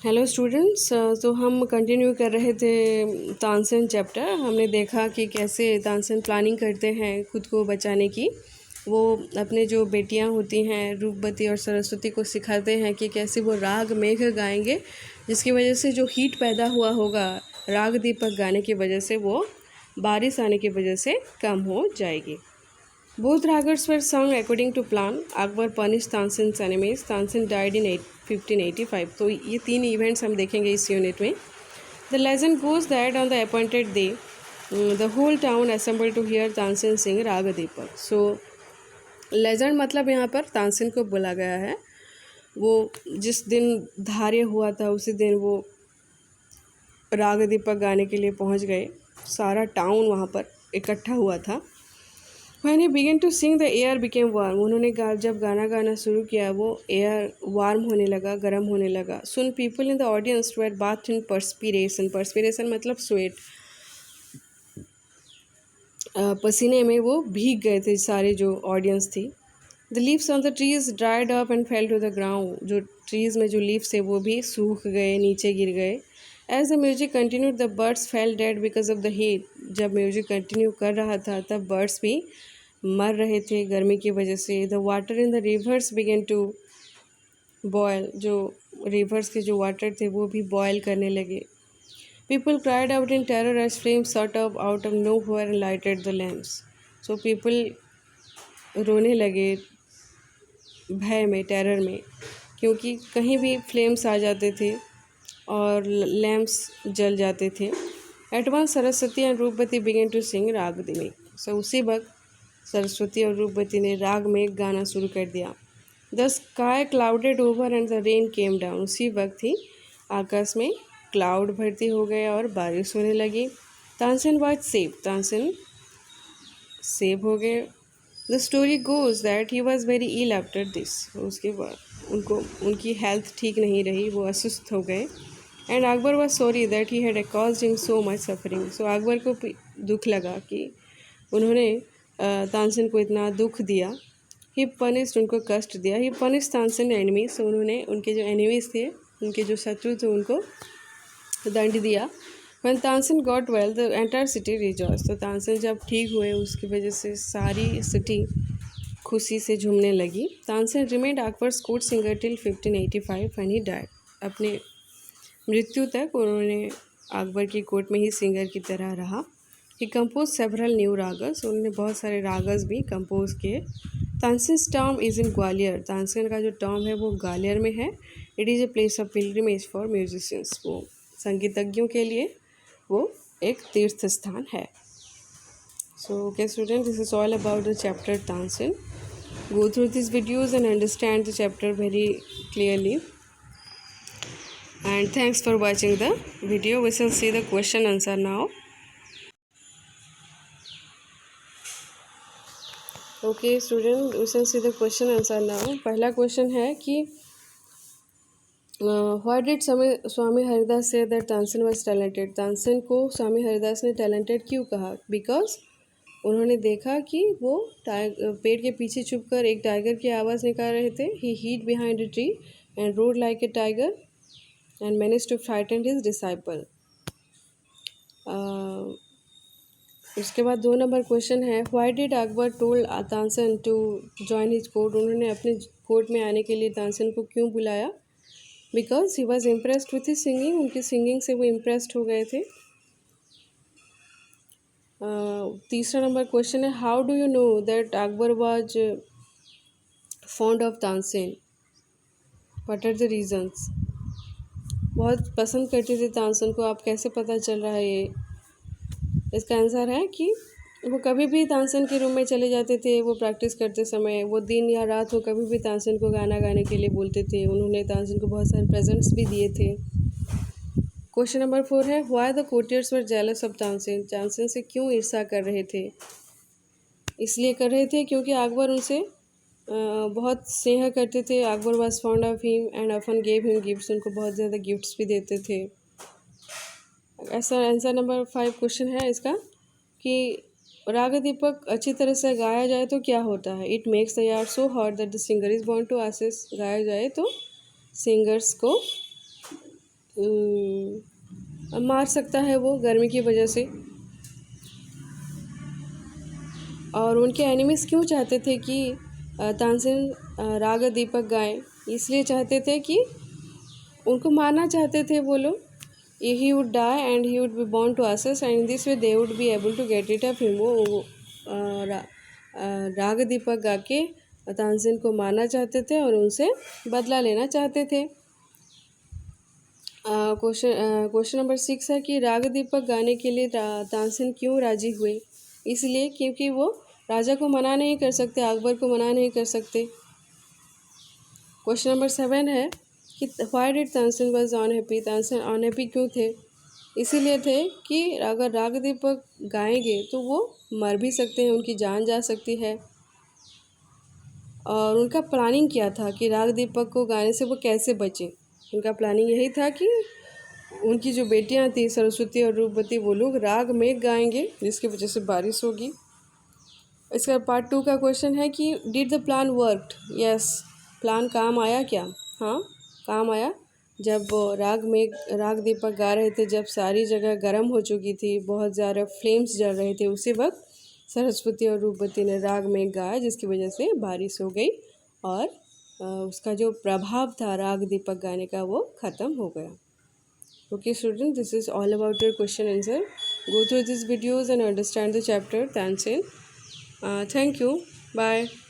Hello students. तो हम continue कर रहे थे तानसेन चैप्टर। हमने देखा कि कैसे तानसेन प्लानिंग करते हैं खुद को बचाने की। वो अपने जो बेटियां होती हैं रूपवती और सरस्वती को सिखाते हैं कि कैसे वो राग मेघ गाएंगे, जिसकी वजह से जो हीट पैदा हुआ होगा राग दीपक गाने की वजह से वो बारिश आने की वजह से कम हो जाएगी। Both ragas were sung according to plan. Akbar punished Tansen's enemies. Tansen died in 1585. तो ये तीन इवेंट्स हम देखेंगे इस यूनिट में। The legend goes that on the appointed day, the whole town assembled to hear Tansen sing Raga Deepak. So legend मतलब यहाँ पर तानसेन को बोला गया है। वो जिस दिन धार्य हुआ था उसी दिन वो राग दीपक गाने के लिए पहुँच गए। सारा टाउन वहाँ पर इकट्ठा हुआ था। When he began to sing, the air became warm. उन्होंने जब गाना गाना शुरू किया वो एयर वार्म होने लगा, गर्म होने लगा। Soon people in the audience were bathed in perspiration. Perspiration मतलब स्वेट। पसीने में वो भीग गए थे सारे जो ऑडियंस थी। The leaves on the trees dried up and fell to the ground. जो ट्रीज में जो लीव्स थे वो भी सूख गए, नीचे गिर गए। As the music continued, the birds fell dead because of the heat. जब म्यूजिक कंटिन्यू कर रहा था तब बर्ड्स भी मर रहे थे गर्मी की वजह से। The water in the rivers begin to boil. जो रिवर्स के जो वाटर थे वो भी बॉयल करने लगे। People cried out in terror as flames shot up out of nowhere and lighted the lamps. So people रोने लगे भय में, टेरर में, क्योंकि कहीं भी फ्लेम्स आ जाते थे और लैम्प्स जल जाते थे। At one Saraswati and Rupvati began to sing raag दिमी। सो उसी वक्त सरस्वती और रूपवती ने राग में गाना शुरू कर दिया। The sky clouded over and the rain came down. उसी वक्त ही आकाश में क्लाउड भर्ती हो गए और बारिश होने लगी। Tansen was save. Tansen save हो गए। The story goes that he was very ill after this. उसके बाद उनकी हेल्थ ठीक नहीं रही, वो असुस्थ हो गए। And Akbar was sorry that he had caused him so much suffering. So Akbar को दुख लगा कि उन्होंने तानसेन को इतना दुख दिया। ही पनिश्ड, उनको कष्ट दिया। He punish Tansen enemies. So उन्होंने उनके जो एनिमीज थे, उनके जो शत्रु थे, उनको दंड दिया। When Tansen got well the entire city rejoice. तो तानसेन जब ठीक हुए उसकी वजह से सारी सिटी खुशी से झूमने लगी। Tansen remained Akbar's court singer till 1585 when he died. अपने मृत्यु तक उन्होंने अकबर की कोर्ट में ही सिंगर की तरह रहा। ही कंपोज सेवरल न्यू रागस। उन्होंने बहुत सारे रागस भी कंपोज किए। Tansen's Tom is in Gwalior. Tansen का जो टॉम है वो ग्वालियर में है। It is a place of pilgrimage for musicians. वो संगीतज्ञों के लिए वो एक तीर्थ स्थान है। So okay student, this is all about the chapter Tansen. Go through these videos and understand the chapter very clearly. And thanks for watching the video. We shall see the question answer now. Okay student, we shall see the question answer now. पहला question है कि why did Swami Haridas say that Tansen was talented? Tansen को स्वामी हरिदास ने talented क्यों कहा? Because उन्होंने देखा कि वो पेड़ के पीछे छुपकर एक टाइगर की आवाज़ निकाल रहे थे। ही hid behind a tree and roared like a tiger and managed to frighten his disciple. उसके बाद 2 नंबर क्वेश्चन है why did Akbar told Tansen to join his court? उन्होंने अपने कोर्ट में आने के लिए तानसेन को क्यों बुलाया? Because he was impressed with his singing. उनकी सिंगिंग से वो इम्प्रेस्ड हो गए थे। तीसरा नंबर क्वेश्चन है how do you know that Akbar was fond of Tansen? What are the reasons? बहुत पसंद करते थे तानसेन को, आप कैसे पता चल रहा है ये? इसका आंसर है कि वो कभी भी तानसेन के रूम में चले जाते थे। वो प्रैक्टिस करते समय, वो दिन या रात हो, कभी भी तानसेन को गाना गाने के लिए बोलते थे। उन्होंने तानसेन को बहुत सारे प्रेजेंट्स भी दिए थे। क्वेश्चन नंबर 4 है why the courtiers were jealous of Tansen? Tansen से क्यों ईर्ष्या कर रहे थे? इसलिए कर रहे थे क्योंकि अकबर उनसे बहुत स्नेह करते थे। Akbar was fond of him and often gave him gifts. उनको बहुत ज़्यादा गिफ्ट्स भी देते थे। ऐसा आंसर नंबर 5 क्वेश्चन है इसका कि राग दीपक अच्छी तरह से गाया जाए तो क्या होता है? It makes the air so hot that the singer is burnt to ashes. गाया जाए तो सिंगर्स को मार सकता है वो गर्मी की वजह से। और उनके एनिमीज क्यों चाहते थे कि तानसेन राग दीपक गाएं? इसलिए चाहते थे कि उनको मारना चाहते थे वो लोग। He would die and he would be born to ashes and in this way they would be able to get it off him. वो राग दीपक गा के तानसेन को मारना चाहते थे और उनसे बदला लेना चाहते थे। क्वेश्चन नंबर 6 है कि राग दीपक गाने के लिए तानसेन क्यों राजी हुए? इसलिए क्योंकि वो राजा को मना नहीं कर सकते, अकबर को मना नहीं कर सकते। क्वेश्चन नंबर 7 है कि why did Tansen was unhappy? Tansen unhappy क्यों थे? इसीलिए थे कि अगर राग दीपक गाएंगे तो वो मर भी सकते हैं, उनकी जान जा सकती है। और उनका प्लानिंग क्या था कि राग दीपक को गाने से वो कैसे बचे? उनका प्लानिंग यही था कि उनकी जो बेटियां थी सरस्वती और रूपवती, वो लोग राग में गाएंगे जिसकी वजह से बारिश होगी। इसका पार्ट 2 का क्वेश्चन है कि did the plan worked? Yes, plan काम आया क्या? हाँ, काम आया। जब राग दीपक गा रहे थे, जब सारी जगह गर्म हो चुकी थी, बहुत ज़्यादा फ्लेम्स जल रहे थे, उसी वक्त सरस्वती और रूपवती ने राग में गाया जिसकी वजह से बारिश हो गई और उसका जो प्रभाव था राग दीपक गाने का वो ख़त्म हो गया। Okay students, this is all about your question answer. Go through these videos and understand the chapter Tansen. Thank you. Bye.